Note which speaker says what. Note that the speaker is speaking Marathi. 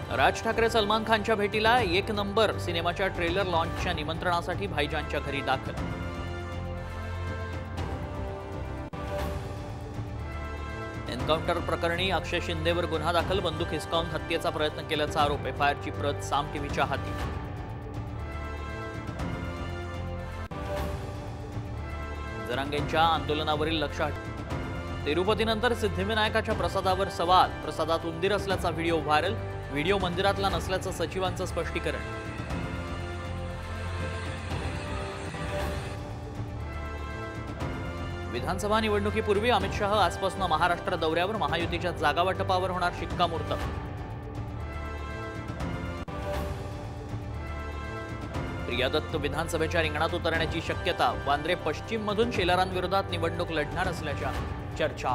Speaker 1: राज ठाकरे सलमान खानच्या भेटीला एक नंबर सिनेमाच्या ट्रेलर लॉन्चच्या निमंत्रणासाठी भाईजानच्या घरी दाखल। एन्काउंटर प्रकरणी अक्षय शिंदेवर गुन्हा दाखल, बंदूक हिसकावून हत्येचा प्रयत्न केल्याचा आरोप, एफआयआरची प्रत साम टीव्हीच्या हाती। जरांगेंच्या आंदोलनावरील लक्ष तिरुपतीनंतर सिद्धिविनायकाच्या प्रसादावर सवाल, प्रसादात उंदीर असल्याचा व्हिडिओ व्हायरल, व्हिडिओ मंदिरातला नसल्याचं सचिवांचं स्पष्टीकरण। विधानसभा निवडणुकीपूर्वी अमित शाह आजपासून महाराष्ट्र दौऱ्यावर, महायुतीच्या जागा वाटपावर होणार शिक्कामोर्तब। प्रिया दत्त विधानसभेच्या रिंगणात उतरण्याची शक्यता, वांद्रे पश्चिम मधून शेलारांविरोधात निवडणूक लढणार असल्याच्या चर्चा।